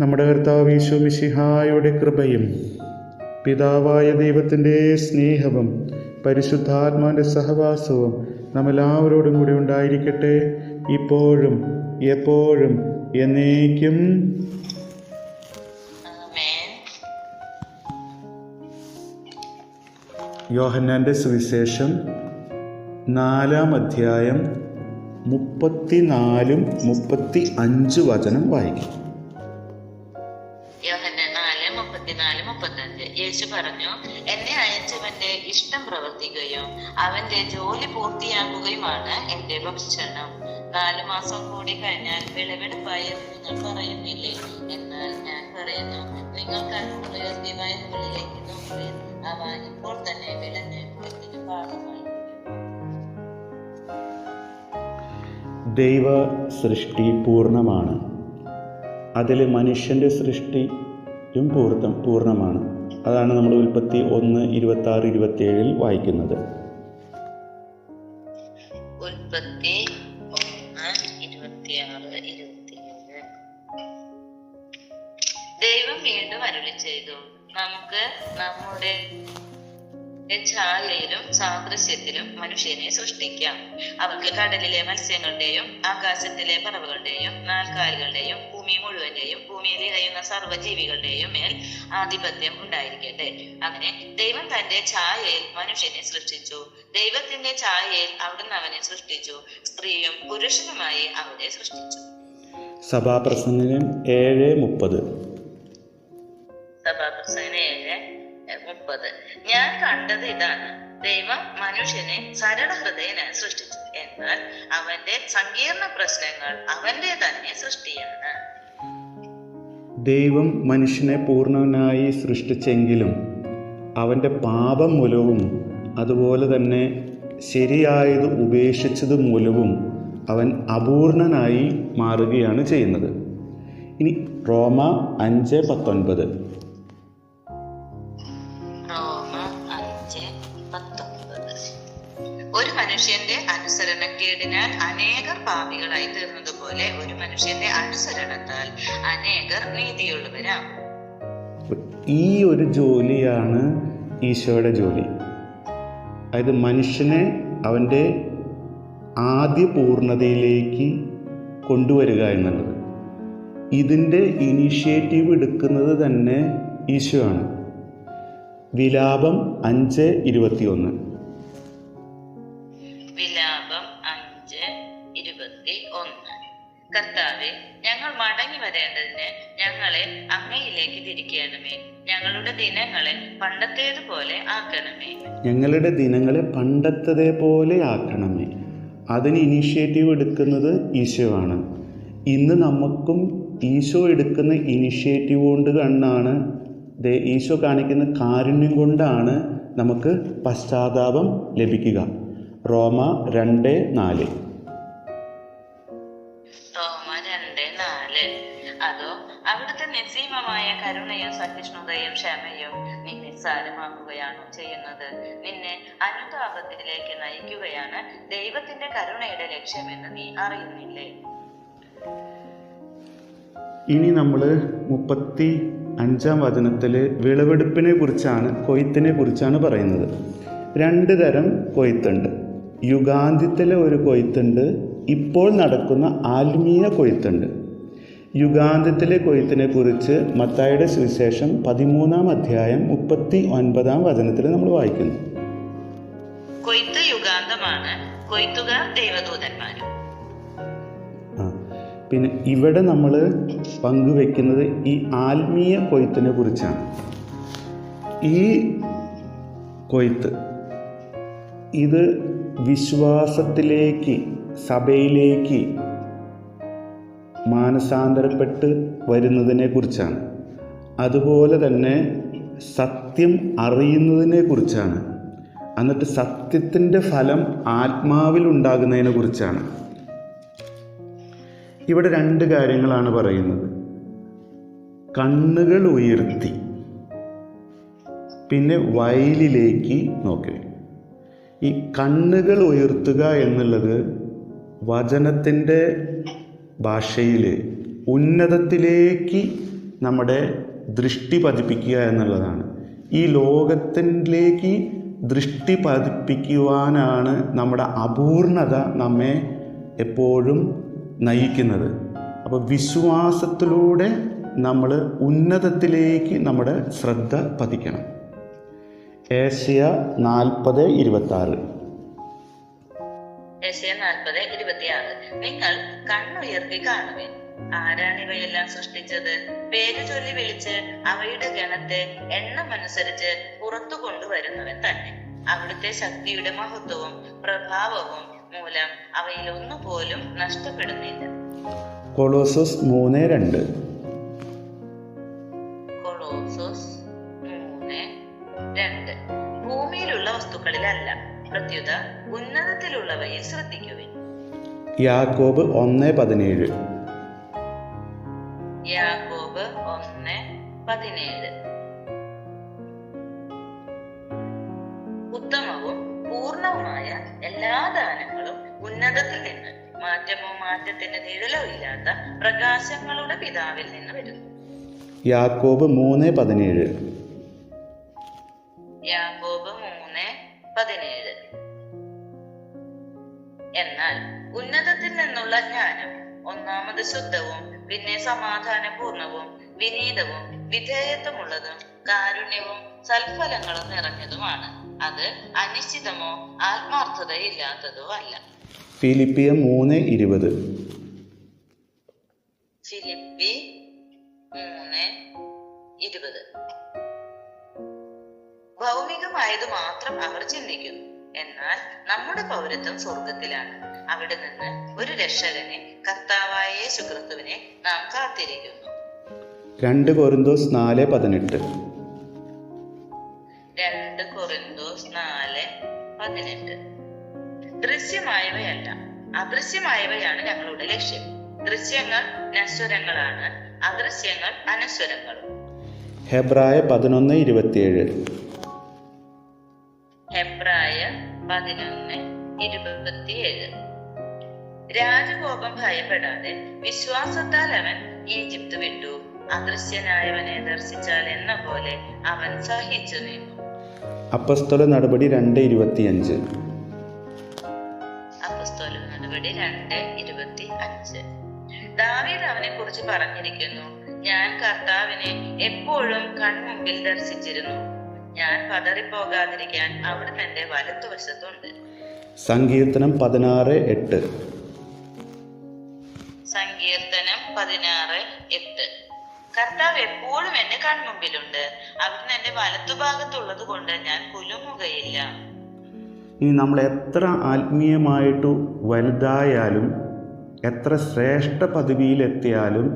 നമ്മുടെ കർത്താവ് ഈശോ മിശിഹായുടെ കൃപയും പിതാവായ ദൈവത്തിൻ്റെ സ്നേഹവും പരിശുദ്ധാത്മാവിൻ്റെ സഹവാസവും നമ്മളെല്ലാവരോടും കൂടി ഉണ്ടായിരിക്കട്ടെ, ഇപ്പോഴും എപ്പോഴും എന്നേക്കും. യോഹന്നാൻ്റെ സുവിശേഷം 4-ാം അധ്യായം 34-35 വചനം വായിക്കും. യോഹന്നാൻ 4:34-35. യേശു പറഞ്ഞു, എന്നെ അയച്ചവന്റെ ഇഷ്ടം പ്രവർത്തിക്കുകയും അവന്റെ ജോലി പൂർത്തിയാക്കുകയുമാണ് എന്റെ ഭക്ഷണം. 4 മാസം കൂടി കഴിഞ്ഞാൽ വിളവെടുപ്പായി നിങ്ങൾ പറയുന്നില്ലേ? എന്നാൽ ഞാൻ പറയുന്നു, നിങ്ങൾ കണ്ണുയർത്തി വയലുകളിലേക്ക് നോക്കുവിൻ, അവ ഇപ്പോൾ തന്നെ വിളഞ്ഞ് പുറത്തിന് പാകമായി. ദൈവ സൃഷ്ടി പൂർണ്ണമാണ്. അതിൽ മനുഷ്യൻ്റെ സൃഷ്ടിയും പൂർണ്ണമാണ്. അതാണ് നമ്മൾ ഉൽപ്പത്തി 1:26-27 വായിക്കുന്നത്. ഉൽപ്പത്തി 1:26-27. ദൈവം വീണ്ടും അരുളി ചെയ്തു, നമുക്ക് നമ്മുടെ ഛായയിലും സാദൃശ്യത്തിലും മനുഷ്യനെ സൃഷ്ടിക്കാം. അവർക്ക് കടലിലെ മത്സ്യങ്ങളുടെയും ആകാശത്തിലെ പറവകളുടെയും നാൽക്കാലികളുടെയും ഭൂമി മുഴുവന്റെയും ഭൂമിയിൽ ഇഴയുന്ന സർവ്വജീവികളുടെയും മേൽ ആധിപത്യം ഉണ്ടായിരിക്കട്ടെ. അങ്ങനെ ദൈവം തന്റെ ഛായയിൽ മനുഷ്യനെ സൃഷ്ടിച്ചു. ദൈവത്തിന്റെ ഛായയിൽ അവിടുന്ന് അവനെ സൃഷ്ടിച്ചു, സ്ത്രീയും പുരുഷനുമായി അവരെ സൃഷ്ടിച്ചു. സഭാപ്രസംഗം 7:30. സഭാപ്രസംഗം 7:30. ഞാൻ കണ്ടത് ഇതാണ്, ദൈവം മനുഷ്യനെ സരള ഹൃദയനായി സൃഷ്ടിച്ചു, എന്നാൽ അവന്റെ സങ്കീർണ പ്രശ്നങ്ങൾ അവന്റെ തന്നെ സൃഷ്ടിയാണ്. ദൈവം മനുഷ്യനെ പൂർണ്ണനായി സൃഷ്ടിച്ചെങ്കിലും അവൻ്റെ പാപം മൂലവും അതുപോലെ തന്നെ ശരിയായത് ഉപേക്ഷിച്ചത് മൂലവും അവൻ അപൂർണനായി മാറുകയാണ് ചെയ്യുന്നത്. ഇനി റോമ 5:19. ഒരു മനുഷ്യന്റെ അനുസരണക്കേടിനാൽ അനേകർ പാപികളായി തീർന്നതുപോലെ ഒരു മനുഷ്യന്റെ അനുസരണത്താൽ അനേകർ നീതിയുള്ളവരാം. ഈ ഒരു ജോലിയാണ് ഈശോയുടെ ജോലി. അതായത് മനുഷ്യനെ അവൻ്റെ ആദ്യ പൂർണ്ണതയിലേക്ക് കൊണ്ടുവരിക എന്നുള്ളത്. ഇതിൻ്റെ ഇനിഷ്യേറ്റീവ് എടുക്കുന്നത് തന്നെ ഈശോ ആണ്. വിലാപം 5:21. വിലാപം 5:21. കർത്താവേ, ഞങ്ങൾ മടങ്ങി വരേണ്ടതിന് ഞങ്ങളെ അങ്ങയിലേക്ക് തിരിക്കണമേ. ഞങ്ങളുടെ ദിനങ്ങളെ പണ്ടത്തേതുപോലെ ആക്കണമേ. ഞങ്ങളുടെ ദിനങ്ങളെ പണ്ടത്തേതുപോലെ ആക്കണമേ. അതിന് ഇനിഷ്യേറ്റീവ് എടുക്കുന്നത് ഈശോ ആണ്. ഇന്ന് നമുക്കും ഈശോ എടുക്കുന്ന ഇനിഷ്യേറ്റീവ് കൊണ്ട് കണ്ടാണ്, ഈശോ കാണിക്കുന്ന കാരുണ്യം കൊണ്ടാണ് നമുക്ക് പശ്ചാത്താപം ലഭിക്കുക. റോമ 2:4. റോമ 2:4. അതോ അവിടുത്തെ നിസ്സീമമായ കരുണയും സഹിഷ്ണുതയും ക്ഷമയും നീ നിസ്സാരമാക്കുകയാണോ ചെയ്യുന്നത്? നിന്നെ അനുതാപത്തിലേക്ക് നയിക്കുകയാണ് ദൈവത്തിന്റെ കരുണയുടെ ലക്ഷ്യമെന്ന് നീ അറിയുന്നില്ലേ? ഇനി നമ്മൾ 35-ാം വചനത്തിൽ വിളവെടുപ്പിനെ കുറിച്ചാണ്, കൊയ്ത്തിനെ കുറിച്ചാണ് പറയുന്നത്. 2 തരം കൊയ്ത്തുണ്ട്. യുഗാന്ത്യത്തിലെ ഒരു കൊയ്ത്തുണ്ട്, ഇപ്പോൾ നടക്കുന്ന ആത്മീയ കൊയ്ത്തുണ്ട്. യുഗാന്ത്യത്തിലെ കൊയ്ത്തിനെ കുറിച്ച് മത്തായിയുടെ സുവിശേഷം 13-ാം അധ്യായം 39-ാം വചനത്തിൽ നമ്മൾ വായിക്കുന്നു. കൊയ്ത്ത് യുഗാന്തമാണ്, കൊയ്ത്തുകാർ ദൈവദൂതന്മാരും. പിന്നെ ഇവിടെ നമ്മൾ പങ്കുവെക്കുന്നത് ഈ ആത്മീയ കൊയ്ത്തിനെ കുറിച്ചാണ്. ഈ കൊയ്ത്ത് ഇത് വിശ്വാസത്തിലേക്ക്, സഭയിലേക്ക് മാനസാന്തരപ്പെട്ട് വരുന്നതിനെ കുറിച്ചാണ്. അതുപോലെ തന്നെ സത്യം അറിയുന്നതിനെ കുറിച്ചാണ്. എന്നിട്ട് സത്യത്തിൻ്റെ ഫലം ആത്മാവിൽ ഉണ്ടാകുന്നതിനെ കുറിച്ചാണ്. ഇവിടെ 2 കാര്യങ്ങളാണ് പറയുന്നത്. കണ്ണുകൾ ഉയർത്തി പിന്നെ വയലിലേക്ക് നോക്കി. ഈ കണ്ണുകൾ ഉയർത്തുക എന്നുള്ളത് വചനത്തിൻ്റെ ഭാഷയിൽ ഉന്നതത്തിലേക്ക് നമ്മുടെ ദൃഷ്ടി പതിപ്പിക്കുക എന്നുള്ളതാണ്. ഈ ലോകത്തിലേക്ക് ദൃഷ്ടി പതിപ്പിക്കുവാനാണ് നമ്മുടെ അപൂർണത നമ്മെ എപ്പോഴും നയിക്കുന്നത്. അപ്പോൾ വിശ്വാസത്തിലൂടെ നമ്മൾ ഉന്നതത്തിലേക്ക് നമ്മുടെ ശ്രദ്ധ പതിക്കണം. ഏശയ 40:26. ഏശയ 40:26. നിങ്ങൾ കണ്ണുയർത്തി കാണുവിൻ, ആരാണ് ഇവയെല്ലാം സൃഷ്ടിച്ചത്? പേര് ചൊല്ലി വിളിച്ച് അവയുടെ ഗണത്തെ എണ്ണമനുസരിച്ച് പുറത്തു കൊണ്ടുവരുന്നവൻ തന്നെ. അവിടുത്തെ ശക്തിയുടെ മഹത്വവും പ്രഭാവവും മൂലം അവയിൽ ഒന്നുപോലും നഷ്ടപ്പെടുന്നില്ല. കൊളോസസ് 3:2. കൊളോസോസ് 3:2. ഭൂമിയിലുള്ള വസ്തുക്കളിലല്ല, പ്രത്യുത ഉന്നതത്തിലുള്ളവയിൽ ശ്രദ്ധിക്കുവിൻ. യാക്കോബ് 1:17. യാക്കോബ് 1:17. ഉത്തമവും പൂർണ്ണവുമായ എല്ലാ ദാനങ്ങളും ഉന്നതത്തിൽ നിന്ന്, മാറ്റമോ മാറ്റത്തിന് നിഴലോ ഇല്ലാത്ത പ്രകാശങ്ങളുടെ പിതാവിൽ നിന്ന് വരുന്നു. യാക്കോബ് 3:17. യാക്കോബ് 3:17. എന്നാൽ ഉന്നതത്തിൽ നിന്നുള്ള ജ്ഞാനം ഒന്നാമത് ശുദ്ധവും, പിന്നെ സമാധാനപൂർണവും, വിനീതവും, വിധേയത്വമുള്ളതും, കാരുണ്യവും സൽഫലങ്ങളും നിറഞ്ഞതുമാണ്. അത് അനിശ്ചിതമോ ആത്മാർത്ഥതയില്ലാത്തതോ അല്ല. ഫിലിപ്പിയ 3:20. ഫിലിപ്പി 3:20. ഭൗമികമായത് മാത്രം അവർ ചിന്തിക്കുന്നു, എന്നാൽ നമ്മുടെ പൗരത്വം സ്വർഗത്തിലാണ്. അവിടെ നിന്ന് ഒരു രക്ഷകനെ, കർത്താവായ യേശുക്രിസ്തുവിനെ നാം കാത്തിരിക്കുന്നു. 2 കൊരിന്തോസ് 4:18. 2 കൊരിന്തോസ് 4:18. ദൃശ്യമായവയല്ല, അദൃശ്യമായവയാണ് ഞങ്ങളുടെ ലക്ഷ്യം. ദൃശ്യങ്ങൾ നശ്വരങ്ങളാണ്, അദൃശ്യങ്ങൾ അനശ്വരങ്ങളും. ഹെബ്രായ 11:27. ഹെബ്രായ 11:27. രാജകോപം ഭയപ്പെടാതെ വിശ്വാസത്താൽ അവൻ ഈജിപ്ത് വിട്ടു. അദൃശ്യനായവനെ ദർശിച്ചാൽ എന്ന പോലെ അവൻ സഹിച്ചു നിന്നു. അപ്പസ്തോല നടപടി 2:25. അപ്പസ്തോല നടപടി 2:25. ദാവീദ് അവനെ കുറിച്ച് പറഞ്ഞിരിക്കുന്നു, ഞാൻ കർത്താവിനെ എപ്പോഴും കൺമുമ്പിൽ ദർശിച്ചിരുന്നു. ഞാൻ പതറിപ്പോകാതിരിക്കാൻ അവിടുന്ന് എന്റെ വലത്തുവശത്തുണ്ട്. സങ്കീർത്തനം 16:8. സങ്കീർത്തനം 16:8. കർത്താവ് എപ്പോഴും എന്റെ കൺമുമ്പിലുണ്ട്, അവിടുന്ന് എന്റെ വലത്തുഭാഗത്തുള്ളത് കൊണ്ട് ഞാൻ കുലുങ്ങുകയില്ല. ഇനി നമ്മൾ എത്ര ആത്മീയമായിട്ട് വലുതായാലും, എത്ര ശ്രേഷ്ഠ പദവിയിലെത്തിയാലും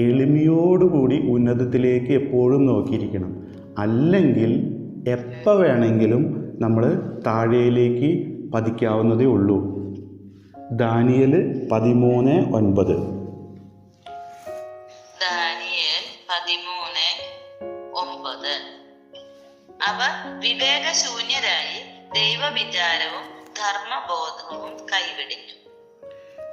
എളിമയോടുകൂടി ഉന്നതത്തിലേക്ക് എപ്പോഴും നോക്കിയിരിക്കണം. അല്ലെങ്കിൽ എപ്പോൾ വേണമെങ്കിലും നമ്മൾ താഴേയിലേക്ക് പതിക്കാവുന്നതേ ഉള്ളൂ. ദാനിയേൽ 13:9. ദാനിയേൽ 13:9. അവർ വിവേകശൂന്യരായി ദൈവവിചാരവും ധർമ്മബോധവും കൈവിടിഞ്ഞു.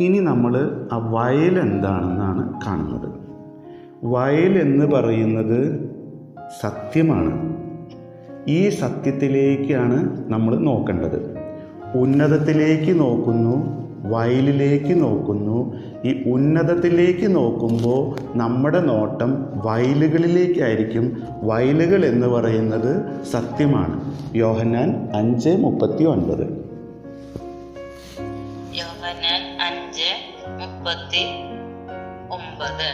ഇനി നമ്മൾ ആ വയൽ എന്താണെന്നാണ് കാണുന്നത്. വയൽ എന്ന് പറയുന്നത് സത്യമാണ്. ഈ സത്യത്തിലേക്കാണ് നമ്മൾ നോക്കേണ്ടത്. ഉന്നതത്തിലേക്ക് നോക്കുന്നു, വയലിലേക്ക് നോക്കുന്നു. ഈ ഉന്നതത്തിലേക്ക് നോക്കുമ്പോൾ നമ്മുടെ നോട്ടം വയലുകളിലേക്കായിരിക്കും. വയലുകൾ എന്ന് പറയുന്നത് സത്യമാണ്. യോഹന്നാൻ 5:39. യോഹന്നാൻ 5:39.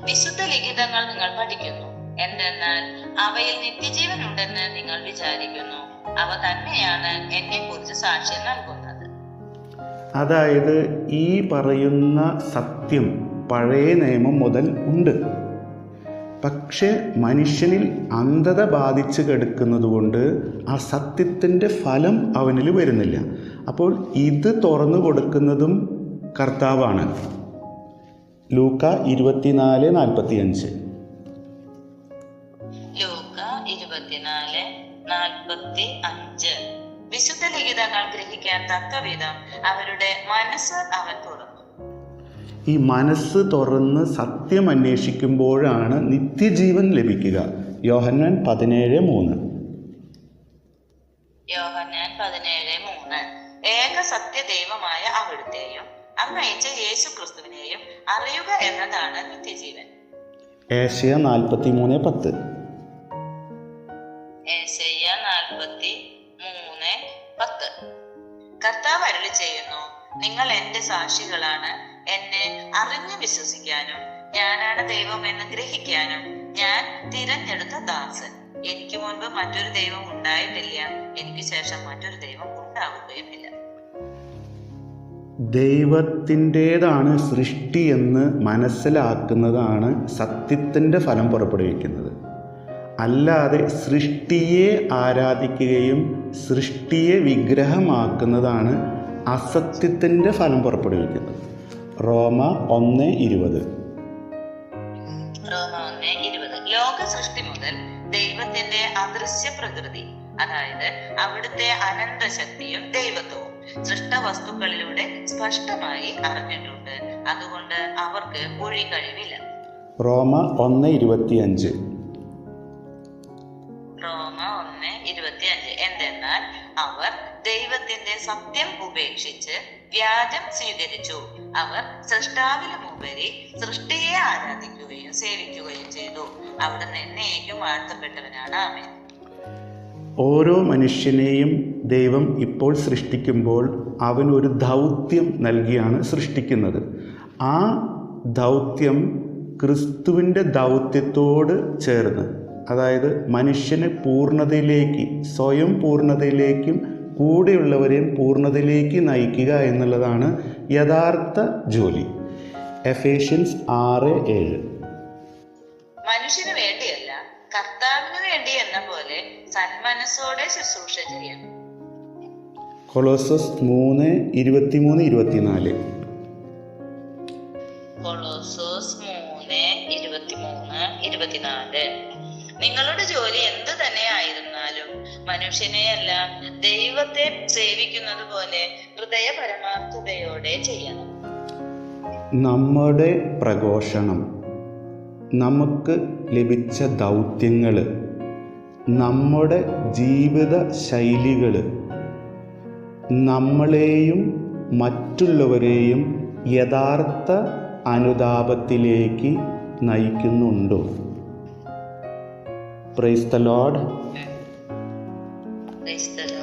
വിശുദ്ധ ലിഖിതങ്ങൾ നിങ്ങൾ പഠിക്കുന്നു, എന്തെന്നാൽ അവയിൽ നിത്യജീവൻ ഉണ്ടെന്ന് നിങ്ങൾ വിചാരിക്കുന്നു. അവ തന്നെയാണ് എന്നെ കുറിച്ച് സാക്ഷ്യം നൽകുന്നത്. അതായത് ഈ പറയുന്ന സത്യം പഴയ നിയമം മുതൽ ഉണ്ട്. പക്ഷേ മനുഷ്യനിൽ അന്ധത ബാധിച്ച് കിടക്കുന്നത് കൊണ്ട് ആ സത്യത്തിൻ്റെ ഫലം അവനിൽ വരുന്നില്ല. അപ്പോൾ ഇത് തുറന്നു കൊടുക്കുന്നതും കർത്താവാണ്. ലൂക്ക 24:45. ലൂക്ക 24:45. വിശുദ്ധ ലിഖിതങ്ങൾ ഗ്രഹിക്കാൻ തക്കവിധം അവരുടെ മനസ്സ് അവൻ തുറന്നു. ഈ മനസ്സ് തുറന്ന് സത്യം അന്വേഷിക്കുമ്പോഴാണ് നിത്യജീവൻ ലഭിക്കുക. യോഹന്നാൻ 17:3. യോഹന്നാൻ 17:3. ഏക സത്യദൈവമായ അവിടുത്തെയും അങ്ങയച്ച യേശു ക്രിസ്തുവിനെയും അറിയുക എന്നതാണ് നിത്യജീവൻ. ഏശയ്യ 43:10. ഏശയ്യ 43:10. കർത്താവ് അരുളി ചെയ്യുന്നു, നിങ്ങൾ എന്റെ സാക്ഷികളാണ്. എന്നെ അറിഞ്ഞു വിശ്വസിക്കാനും ഞാനാണ് ദൈവം എന്ന് ഗ്രഹിക്കാനും ഞാൻ തിരഞ്ഞെടുത്ത ദാസൻ. എനിക്ക് മുൻപ് മറ്റൊരു ദൈവം ഉണ്ടായിട്ടില്ല, എനിക്ക് ശേഷം മറ്റൊരു ദൈവം ഉണ്ടാവുകയുമില്ല. ദൈവത്തിൻ്റേതാണ് സൃഷ്ടി എന്ന് മനസ്സിലാക്കുന്നതാണ് സത്യത്തിൻ്റെ ഫലം പുറപ്പെടുവിക്കുന്നത്. അല്ലാതെ സൃഷ്ടിയെ ആരാധിക്കുകയും സൃഷ്ടിയെ വിഗ്രഹമാക്കുന്നതാണ് അസത്യത്തിൻ്റെ ഫലം പുറപ്പെടുവിക്കുന്നത്. റോമ 1:20. റോമ 1:20. ലോക സൃഷ്ടി മുതൽ ദൈവത്തിന്റെ അദൃശ്യ പ്രകൃതി, അതായത് അവിടുത്തെ അനന്ത ശക്തിയും ദൈവത്വവും സൃഷ്ടവസ്തുക്കളിലൂടെ സ്പഷ്ടമായി അറിഞ്ഞിട്ടുണ്ട്. അതുകൊണ്ട് അവർക്ക് ഒഴി കഴിവില്ല. റോമ 1:25. റോമ 1:25. എന്തെന്നാൽ അവർ ദൈവത്തിന്റെ സത്യം ഉപേക്ഷിച്ച് വ്യാജം സ്വീകരിച്ചു. അവർ സൃഷ്ടാവിലുമുപരി സൃഷ്ടിയെ ആരാധിക്കുകയും സേവിക്കുകയും ചെയ്തു. അവിടുന്ന് എന്നേക്കും വാഴ്ത്തപ്പെട്ടവനാണ്. ആമേൻ. ഓരോ മനുഷ്യനെയും ദൈവം ഇപ്പോൾ സൃഷ്ടിക്കുമ്പോൾ അവനൊരു ദൗത്യം നൽകിയാണ് സൃഷ്ടിക്കുന്നത്. ആ ദൗത്യം ക്രിസ്തുവിൻ്റെ ദൗത്യത്തോട് ചേർന്ന്, അതായത് മനുഷ്യനെ പൂർണ്ണതയിലേക്ക്, സ്വയം പൂർണ്ണതയിലേക്കും കൂടെയുള്ളവരെയും പൂർണ്ണതയിലേക്ക് നയിക്കുക എന്നുള്ളതാണ് യഥാർത്ഥ ജോലി. എഫേഷ്യൻസ് 6:7. മനുഷ്യന് വേണ്ടിയല്ല, കർത്താവിന് വേണ്ടി എന്ന പോലെ സന്മനസ്സോടെ ശുശ്രൂഷ ചെയ്യാം. കൊളോസസ് 3:23-24. കൊളോസോസ് 3:23-24. നിങ്ങളുടെ ജോലി എന്ത് തന്നെ ആയിരുന്നാലും മനുഷ്യനെയല്ല ദൈവത്തെ സേവിക്കുന്നത് പോലെ ഹൃദയ പരമാർത്ഥതയോടെ ചെയ്യണം. നമ്മുടെ പ്രഘോഷണം, നമുക്ക് ലഭിച്ച ദൗത്യങ്ങൾ, നമ്മുടെ ജീവിത ശൈലികൾ നമ്മളെയും മറ്റുള്ളവരെയും യഥാർത്ഥ അനുതാപത്തിലേക്ക് നയിക്കുന്നുണ്ടോ? Praise the Lord. Praise the Lord.